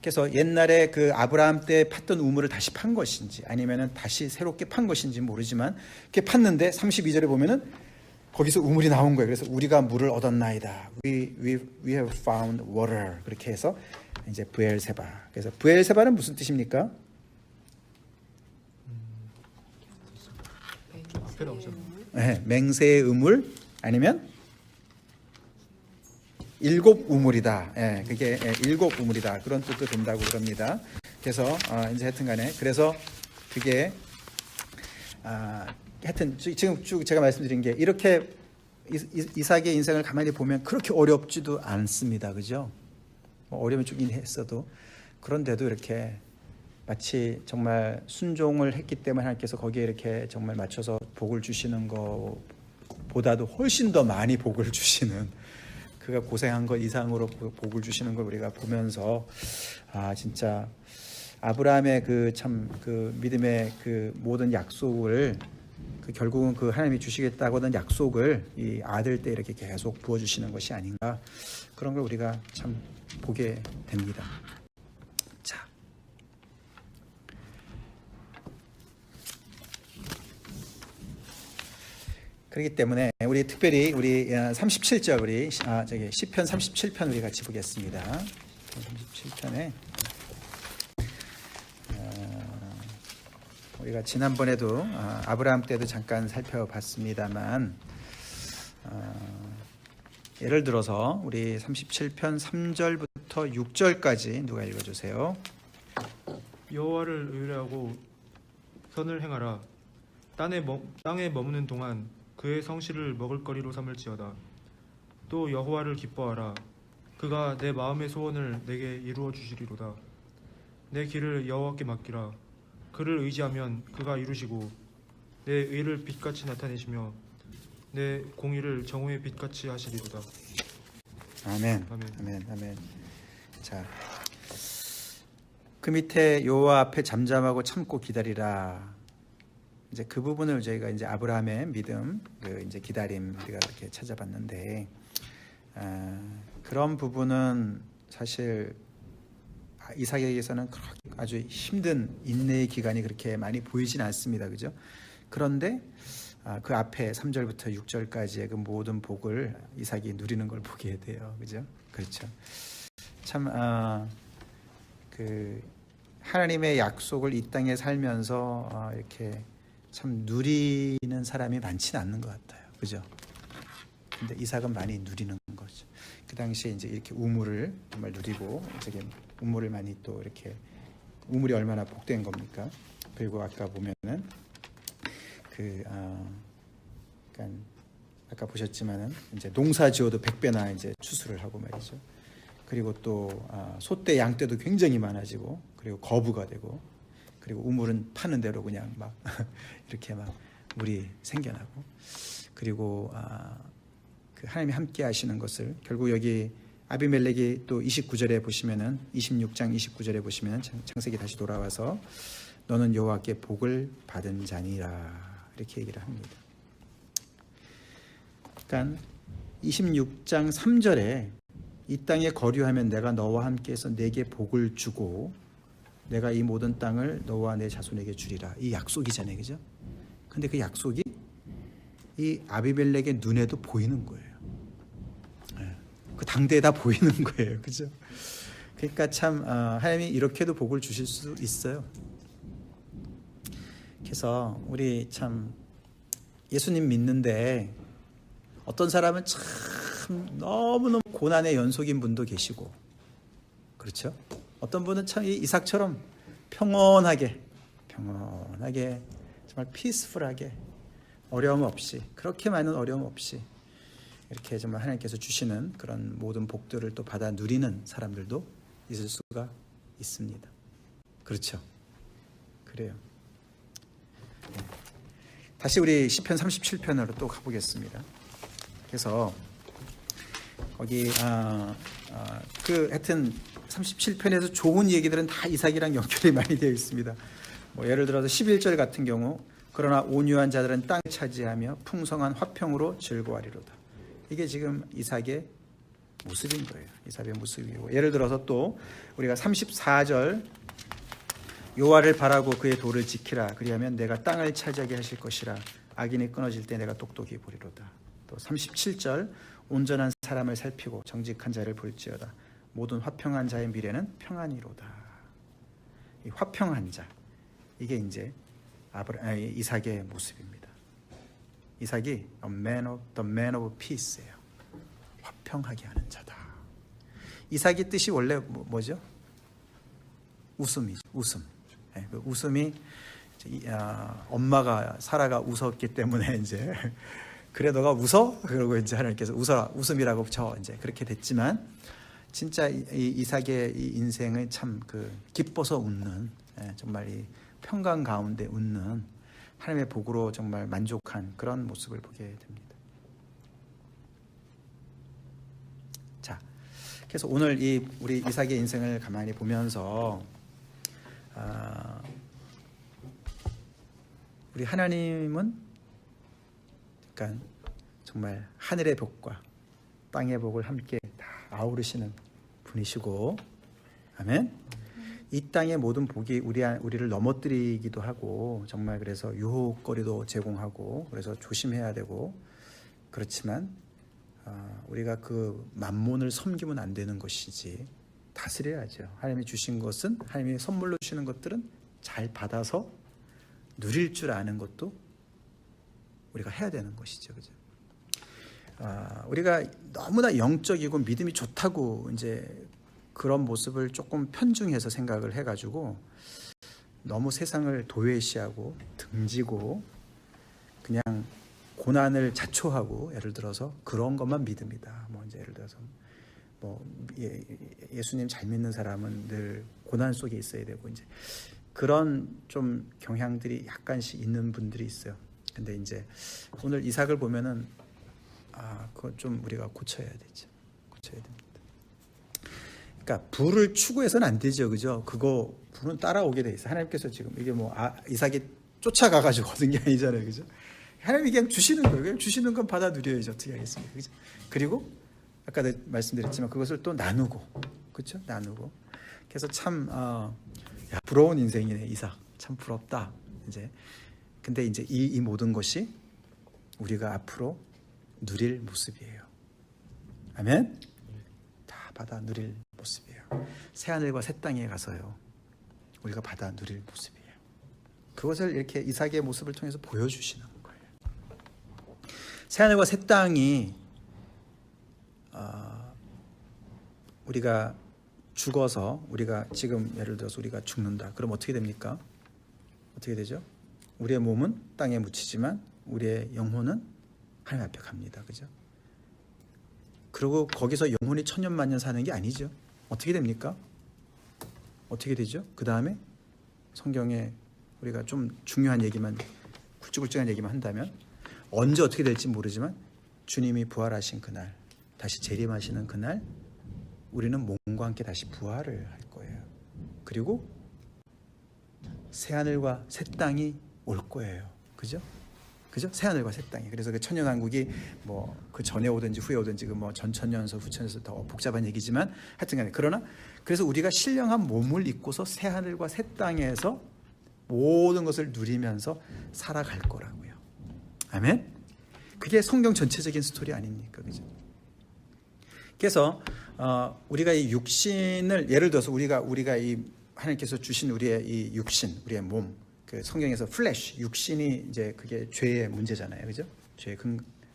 그래서 옛날에 그 아브라함 때 팠던 우물을 다시 판 것인지 아니면은 다시 새롭게 판 것인지 모르지만 이렇게 팠는데 32절에 보면은 거기서 우물이 나온 거예요. 그래서 우리가 물을 얻었나이다. We have found water. 그렇게 해서 이제 브엘세바. 그래서 브엘세바는 무슨 뜻입니까? 앞에 나오죠. 네, 맹세의 우물 아니면 일곱 우물이다. 예, 그게 일곱 우물이다. 그런 뜻도 된다고 그럽니다. 그래서 이제 하여튼간에 그래서 그게 하여튼 지금 쭉 제가 말씀드린 게 이렇게 이삭의 인생을 가만히 보면 그렇게 어렵지도 않습니다, 그죠? 뭐 어려움이 좀 했어도 그런데도 이렇게 마치 정말 순종을 했기 때문에 하나님께서 거기에 이렇게 정말 맞춰서 복을 주시는 것보다도 훨씬 더 많이 복을 주시는, 그가 고생한 것 이상으로 복을 주시는 걸 우리가 보면서 진짜 아브라함의 그 믿음의 그 모든 약속을 결국은 그 하나님이 주시겠다고 하던 약속을 이 아들 때 이렇게 계속 부어주시는 것이 아닌가, 그런 걸 우리가 참 보게 됩니다. 자, 그렇기 때문에 우리 특별히 우리 37절 우리 시편 37편 우리 같이 보겠습니다. 37편에 우리가 지난번에도 아브라함 때도 잠깐 살펴봤습니다만 예를 들어서 우리 37편 3절부터 6절까지 누가 읽어주세요. 여호와를 의뢰하고 선을 행하라. 땅에 머무는 동안 그의 성실을 먹을거리로 삼을지어다. 또 여호와를 기뻐하라. 그가 내 마음의 소원을 내게 이루어 주시리로다. 내 길을 여호와께 맡기라. 그를 의지하면 그가 이루시고 내 의를 빛같이 나타내시며 내 공의를 정오의 빛같이 하시리로다. 아멘. 아멘. 아멘. 아멘. 자, 그 밑에 여호와 앞에 잠잠하고 참고 기다리라. 이제 그 부분을 저희가 이제 아브라함의 믿음, 그 이제 기다림 우리가 이렇게 찾아봤는데, 그런 부분은 사실 이삭에게서는 그렇게 아주 힘든 인내의 기간이 그렇게 많이 보이진 않습니다, 그죠? 그런데 그 앞에 3절부터 6절까지의 그 모든 복을 이삭이 누리는 걸 보게 돼요, 그죠? 그렇죠. 참 그 하나님의 약속을 이 땅에 살면서 이렇게 참 누리는 사람이 많지는 않는 것 같아요, 그죠? 근데 이삭은 많이 누리는 거죠. 그 당시에 이제 이렇게 우물을 정말 누리고, 저게 우물을 많이 또 이렇게, 우물이 얼마나 복된 겁니까? 그리고 아까 보면은 그러니까 아까 보셨지만은 이제 농사 지어도 100배나 이제 추수를 하고 말이죠. 그리고 또 소떼 양떼도 굉장히 많아지고, 그리고 거부가 되고, 그리고 우물은 파는 대로 그냥 막 이렇게 막 물이 생겨나고, 그리고 그 하나님이 함께 하시는 것을 결국 여기 아비멜렉이 또 29절에 보시면은 26장 29절에 보시면 창세기 다시 돌아와서 너는 여호와께 복을 받은 자니라 이렇게 얘기를 합니다. 그러니까 26장 3절에 이 땅에 거류하면 내가 너와 함께해서 내게 복을 주고 내가 이 모든 땅을 너와 내 자손에게 주리라. 이 약속이잖아요, 그죠? 근데 그 약속이 이 아비멜렉의 눈에도 보이는 거예요. 그 당대에 다 보이는 거예요, 그죠? 그러니까 참 하나님이 이렇게도 복을 주실 수 있어요. 그래서 우리 참 예수님 믿는데 어떤 사람은 참 너무너무 고난의 연속인 분도 계시고, 그렇죠? 어떤 분은 참 이삭처럼 평온하게 정말 피스풀하게 어려움 없이, 그렇게 많은 어려움 없이 이렇게 정말 하나님께서 주시는 그런 모든 복들을 또 받아 누리는 사람들도 있을 수가 있습니다. 그렇죠? 그래요. 다시 우리 시편 37편으로 또 가보겠습니다. 그래서 거기 그 하여튼 37편에서 좋은 얘기들은 다 이삭이랑 연결이 많이 되어 있습니다. 뭐 예를 들어서 11절 같은 경우, 그러나 온유한 자들은 땅을 차지하며 풍성한 화평으로 즐거워하리로다. 이게 지금 이삭의 모습인 거예요. 이삭의 모습이고, 예를 들어서 또 우리가 34절 여호와를 바라고 그의 도를 지키라. 그리하면 내가 땅을 차지하게 하실 것이라. 악인이 끊어질 때 내가 똑똑히 보리로다. 또 37절 온전한 사람을 살피고 정직한 자를 볼지어다. 모든 화평한 자의 미래는 평안이로다. 이 화평한 자, 이게 이제 이삭의 모습입니다. 이삭이 the man of peace예요. 화평하게 하는 자다. 이삭의 뜻이 원래 뭐죠? 웃음이죠. 웃음. 네, 그 웃음이 엄마가 사라가 웃었기 때문에 이제 그래 너가 웃어? 그러고 이제 하나님께서 웃어라, 웃음이라고 쳐 이제 그렇게 됐지만, 진짜 이삭의 이 인생은 참 그 기뻐서 웃는, 정말 이 평강 가운데 웃는, 하나님의 복으로 정말 만족한 그런 모습을 보게 됩니다. 자, 그래서 오늘 우리 이삭의 인생을 가만히 보면서 우리 하나님은 그러니까 정말 하늘의 복과 땅의 복을 함께 다 아우르시는 분이시고, 아멘. 이 땅의 모든 복이 우리를 넘어뜨리기도 하고, 정말 그래서 유혹거리도 제공하고, 그래서 조심해야 되고, 그렇지만 우리가 그 만몬을 섬기면 안 되는 것이지 다스려야죠. 하나님이 주신 것은, 하나님이 선물로 주시는 것들은 잘 받아서 누릴 줄 아는 것도 우리가 해야 되는 것이죠, 그죠? 우리가 너무나 영적이고 믿음이 좋다고 이제 그런 모습을 조금 편중해서 생각을 해가지고 너무 세상을 도외시하고 등지고 그냥 고난을 자초하고 예를 들어서 그런 것만 믿습니다. 뭐 이제 예를 들어서 뭐 예수님 잘 믿는 사람은 늘 고난 속에 있어야 되고 이제 그런 좀 경향들이 약간씩 있는 분들이 있어요. 근데 이제 오늘 이삭을 보면은 그건 좀 우리가 고쳐야 되죠. 고쳐야 됩니다. 그러니까 부를 추구해서는 안 되죠, 그죠? 그거 부는 따라오게 돼 있어. 하나님께서 지금 이게 뭐 이삭이 쫓아가가지고 얻은 게 아니잖아요, 그죠? 하나님이 그냥 주시는 거예요. 그냥 주시는 건 받아 누려야죠. 어떻게 하겠습니까, 그죠? 그리고 아까도 말씀드렸지만 그것을 또 나누고, 그렇죠? 나누고. 그래서 참 부러운 인생이네, 이삭. 참 부럽다. 이제 근데 이제 이 모든 것이 우리가 앞으로 누릴 모습이에요. 아멘. 다 받아 누릴 모습이에요. 새 하늘과 새 땅에 가서요, 우리가 받아 누릴 모습이에요. 그것을 이렇게 이삭의 모습을 통해서 보여주시는 거예요. 새 하늘과 새 땅이 우리가 죽어서 우리가 지금 예를 들어서 우리가 죽는다. 그럼 어떻게 됩니까? 어떻게 되죠? 우리의 몸은 땅에 묻히지만 우리의 영혼은 하나님 앞에 갑니다. 그죠? 그리고 거기서 영혼이 천년만년 사는 게 아니죠. 어떻게 됩니까? 어떻게 되죠? 그 다음에 성경에 우리가 좀 중요한 얘기만, 굵직굵직한 얘기만 한다면 언제 어떻게 될지 모르지만 주님이 부활하신 그날, 다시 재림하시는 그날 우리는 몸과 함께 다시 부활을 할 거예요. 그리고 새 하늘과 새 땅이 올 거예요. 그죠? 그죠? 새 하늘과 새 땅이. 그래서 그 천년왕국이 뭐 그 전에 오든지 후에 오든지 그 뭐 전천년서 후천년서 더 복잡한 얘기지만 하여튼간에 그러나 그래서 우리가 신령한 몸을 입고서 새 하늘과 새 땅에서 모든 것을 누리면서 살아갈 거라고요. 아멘. 그게 성경 전체적인 스토리 아닙니까, 그죠? 그래서 우리가 이 육신을 예를 들어서 우리가 이 하나님께서 주신 우리의 이 육신, 우리의 몸, 그 성경에서 플래시, 육신이 이제 그게 죄의 문제잖아요, 그죠? 죄의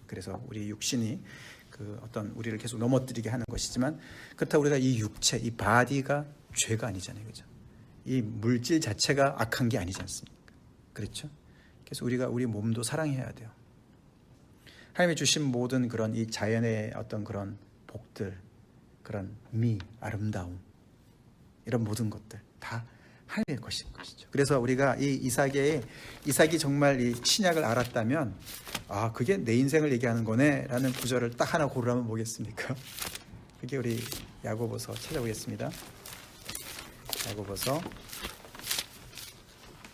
그래서 우리 육신이 그 어떤 우리를 계속 넘어뜨리게 하는 것이지만 그렇다고 우리가 이 육체, 이 바디가 죄가 아니잖아요, 그죠? 이 물질 자체가 악한 게 아니지 않습니까? 그렇죠? 그래서 우리가 우리 몸도 사랑해야 돼요. 하나님이 주신 모든 그런 이 자연의 어떤 그런 복들, 그런 아름다움, 이런 모든 것들 다 하나님의 것인 것이죠. 그래서 우리가 이 이삭이 정말 이 신약을 알았다면 그게 내 인생을 얘기하는 거네라는 구절을 딱 하나 고르라면 뭐겠습니까? 그게 우리 야고보서 찾아보겠습니다. 야고보서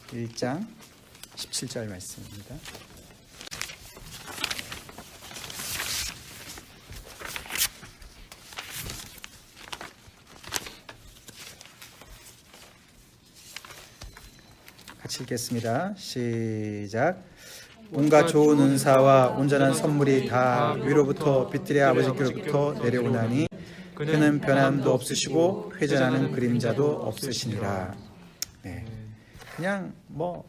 1장 17절 말씀입니다. 같이 읽겠습니다. 시작. 온갖 좋은 은사와 온전한 선물이 다 위로부터 빛들의 아버지께로부터 내려오나니 그는 변함도 없으시고 회전하는 그림자도 없으시니라. 네. 그냥 뭐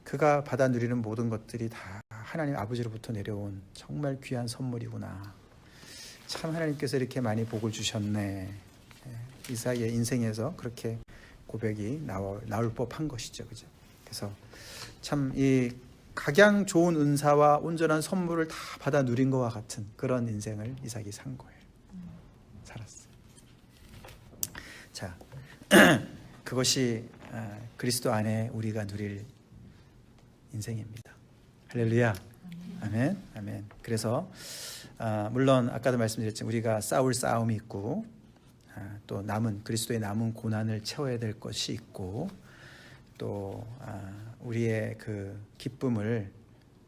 그가 받아 누리는 모든 것들이 다 하나님 아버지로부터 내려온 정말 귀한 선물이구나. 참 하나님께서 이렇게 많이 복을 주셨네. 이삭의 인생에서 그렇게 고백이 나올 법한 것이죠, 그죠? 그래서 참 이 각양 좋은 은사와 온전한 선물을 다 받아 누린 것과 같은 그런 인생을 이삭이 산 거예요. 살았어요. 자, 그것이 그리스도 안에 우리가 누릴 인생입니다. 할렐루야. 아멘. 아멘. 그래서 물론 아까도 말씀드렸지만 우리가 싸울 싸움이 있고 또 그리스도의 남은 고난을 채워야 될 것이 있고 또 우리의 그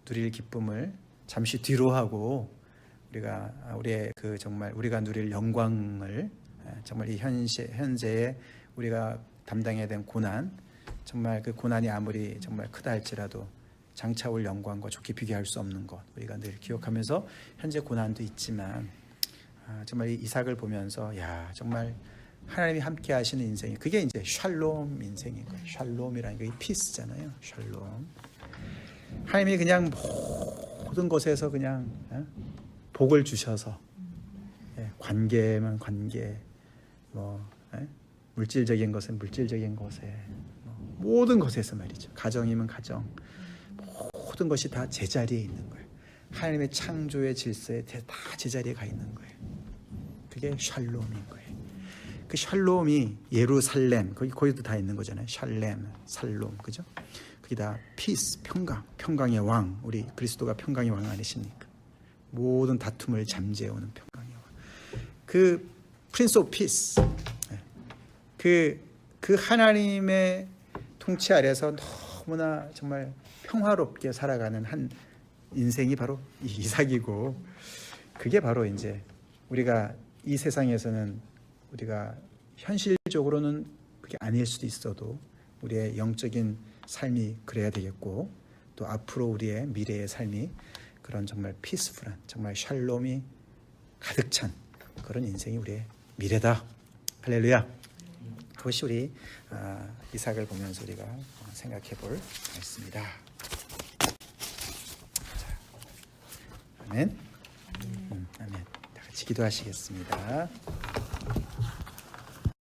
누릴 기쁨을 잠시 뒤로 하고 우리의 그 정말 우리가 누릴 영광을 정말 이 현재에 우리가 담당해야 된 고난, 정말 그 고난이 아무리 정말 크다 할지라도 장차 올 영광과 좋게 비교할 수 없는 것 우리가 늘 기억하면서 현재 고난도 있지만 정말 이 이삭을 보면서 정말 하나님이 함께 하시는 인생이 그게 이제 샬롬 인생인 거예요. 샬롬이라는 게 피스잖아요. 샬롬. 하나님이 그냥 모든 것에서 그냥 복을 주셔서 관계면 관계, 물질적인 것은 물질적인 것에 모든 것에서 말이죠. 가정이면 가정, 모든 것이 다 제자리에 있는 거예요. 하나님의 창조의 질서에 다 제자리에 가 있는 거예요. 그게 샬롬인 거예요. 그 샬롬이 예루살렘 거기도 다 있는 거잖아요. 샬렘, 살롬, 그죠? 그게 다 피스, 평강의 왕. 우리 그리스도가 평강의 왕 아니십니까? 모든 다툼을 잠재우는 평강의 왕. 그 프린스 오브 피스, 그 하나님의 통치 아래서 너무나 정말 평화롭게 살아가는 한 인생이 바로 이삭이고, 그게 바로 이제 우리가 이 세상에서는 우리가 현실적으로는 그게 아닐 수도 있어도 우리의 영적인 삶이 그래야 되겠고, 또 앞으로 우리의 미래의 삶이 그런 정말 피스풀한, 정말 샬롬이 가득 찬 그런 인생이 우리의 미래다. 할렐루야. 그것이 우리 이삭을 보면서 우리가 생각해 볼 말씀이다. 아멘. 아멘. 다 같이 기도하시겠습니다.